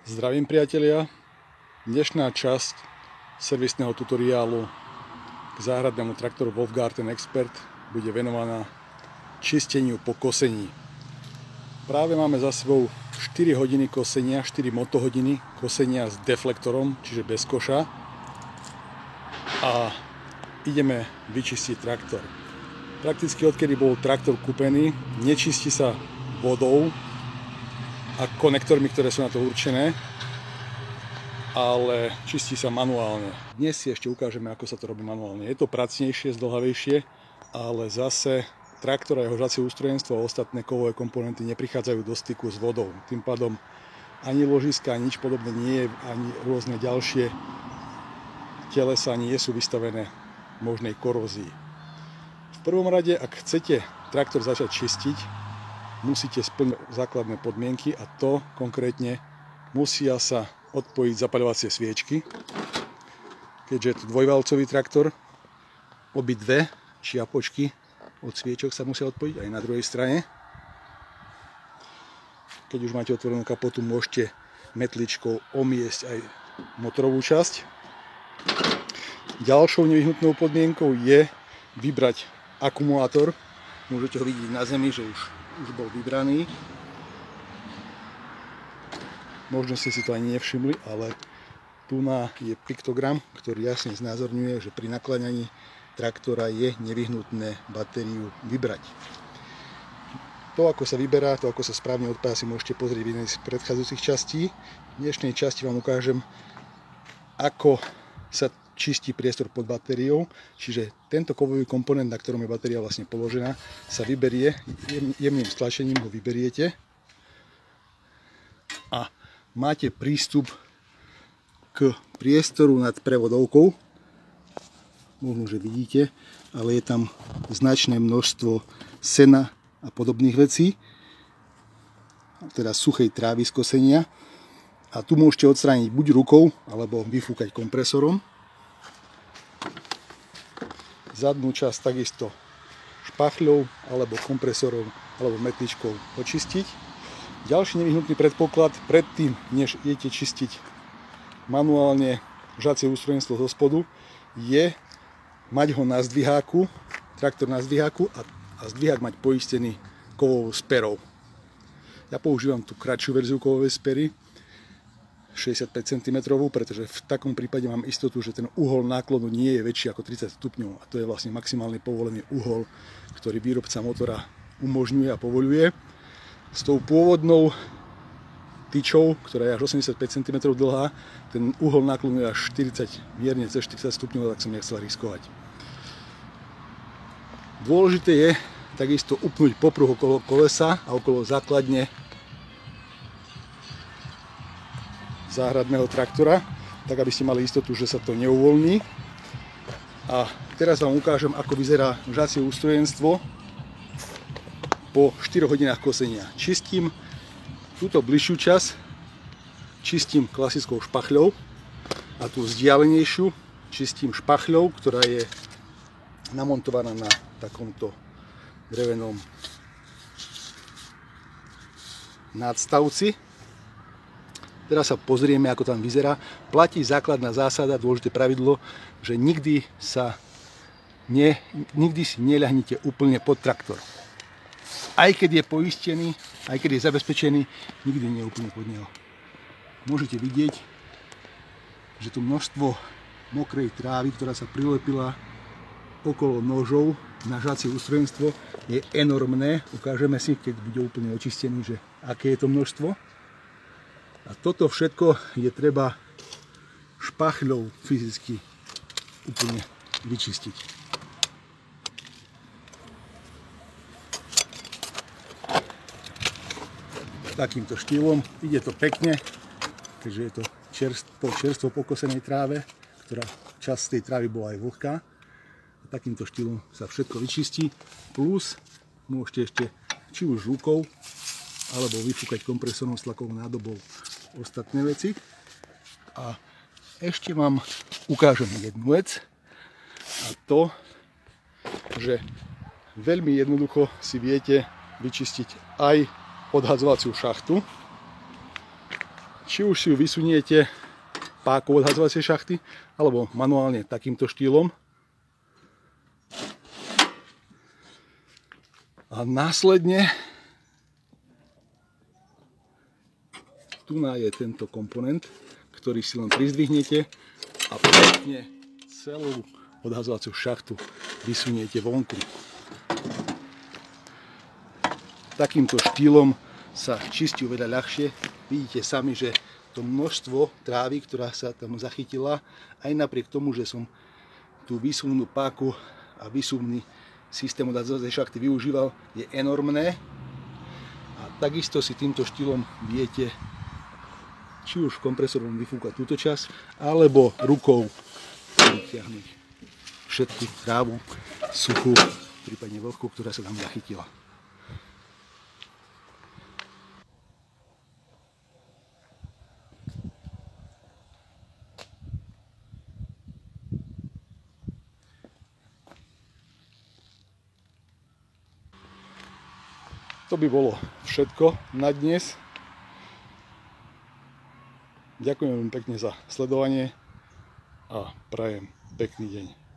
Zdravím priatelia, dnešná časť servisného tutoriálu k záhradnému traktoru Wolfgarten Expert bude venovaná čisteniu po kosení. Práve máme za sebou 4 hodiny kosenia, 4 motohodiny kosenia s deflektorom, čiže bez koša, a ideme vyčistiť traktor. Prakticky odkedy bol traktor kúpený, nečistí sa vodou a konektormi, ktoré sú na to určené, ale čistí sa manuálne. Dnes si ešte ukážeme, ako sa to robí manuálne. Je to pracnejšie, zdĺhavejšie, ale zase traktor a jeho žacie ústrojenstvo a ostatné kovové komponenty neprichádzajú do styku s vodou. Tým pádom ani ložiska, ani nič podobné nie je, ani rôzne ďalšie telesa nie sú vystavené možnej korózii. V prvom rade, ak chcete traktor začať čistiť, musíte splniť základné podmienky, a to konkrétne musia sa odpojiť zapaľovacie sviečky. Keďže je to dvojvalcový traktor, obidve čiapočky od sviečok sa musia odpojiť aj na druhej strane. Keď už máte otvorenú kapotu, môžete metličkou omiesť aj motorovú časť. Ďalšou nevyhnutnou podmienkou je vybrať akumulátor. Môžete ho vidieť na zemi, že už bol vybraný. Možno ste si to ani nevšimli, ale tu je piktogram, ktorý jasne znázorňuje, že pri nakláňaní traktora je nevyhnutné batériu vybrať. To, ako sa vyberá, to, ako sa správne odpája, si môžete pozrieť v jednej z predchádzajúcich častí. V dnešnej časti vám ukážem, ako sa čistí priestor pod batériou, čiže tento kovový komponent, na ktorom je batéria vlastne položená, sa vyberie, jemným stlačením ho vyberiete a máte prístup k priestoru nad prevodovkou. Možno, že vidíte, ale je tam značné množstvo sena a podobných vecí, teda suchej trávy z kosenia, a tu môžete odstrániť buď rukou, alebo vyfúkať kompresorom. Zadnú časť takisto špachľou alebo kompresorom alebo metličkou očistiť. Ďalší nevyhnutný predpoklad predtým, než idete čistiť manuálne žacie ústrojenstvo zo spodu, je mať ho na zdviháku, traktor na zdviháku, a zdvihák mať poistený kovovou sperou. Ja používam tú kratšiu verziu kovovej spery, 65 cm, pretože v takom prípade mám istotu, že ten uhol náklonu nie je väčší ako 30 stupňov, a to je vlastne maximálny povolený uhol, ktorý výrobca motora umožňuje a povoľuje. S tou pôvodnou tyčou, ktorá je až 85 cm dlhá, ten uhol náklonu je až 40, mierne cez 40 stupňov, tak som nechcel riskovať. Dôležité je takisto upnúť popruh okolo kolesa a okolo základne záhradného traktora, tak aby ste mali istotu, že sa to neuvoľní. A teraz vám ukážem, ako vyzerá žacie ústrojenstvo po 4 hodinách kosenia. Čistím túto bližšiu časť, čistím klasickou špachľou, a tú vzdialenejšiu čistím špachľou, ktorá je namontovaná na takomto drevenom nadstavci. Teraz sa pozrieme, ako tam vyzerá. Platí základná zásada, dôležité pravidlo, že nikdy si neľahnite úplne pod traktor. Aj keď je poistený, aj keď je zabezpečený, nikdy nie úplne pod neho. Môžete vidieť, že tu množstvo mokrej trávy, ktorá sa prilepila okolo nožov na žacie ústrojenstvo, je enormné. Ukážeme si, keď bude úplne očistený, že aké je to množstvo. A toto všetko je treba špachľou fyzicky úplne vyčistiť. Takýmto štýlom ide to pekne, keďže je to čerstvo pokosenej tráve, ktorá časť tej trávy bola aj vlhká. A takýmto štýlom sa všetko vyčistí, plus môžete ešte či už rukou alebo vyfúkať kompresorom s tlakovou nádobou ostatné veci. A ešte vám ukážem jednu vec, a to, že veľmi jednoducho si viete vyčistiť aj odhadzovaciu šachtu. Či už si ju vysuniete pákou odhazovacie šachty, alebo manuálne takýmto štýlom. A následne tu je tento komponent, ktorý si len prizdvihnete a pekne celú odhazovaciu šachtu vysuniete vonku. Takýmto štýlom sa čistí oveľa ľahšie. Vidíte sami, že to množstvo trávy, ktorá sa tam zachytila, aj napriek tomu, že som tú výsuvnú páku a výsuvný systém odhazovacej šachty využíval, je enormné. A takisto si týmto štýlom viete či už kompresorom vyfúkať túto časť, alebo rukou vytiahnuť všetku trávu, suchú, prípadne vlhkú, ktorá sa tam zachytila. To by bolo všetko na dnes. Ďakujem veľmi pekne za sledovanie a prajem pekný deň.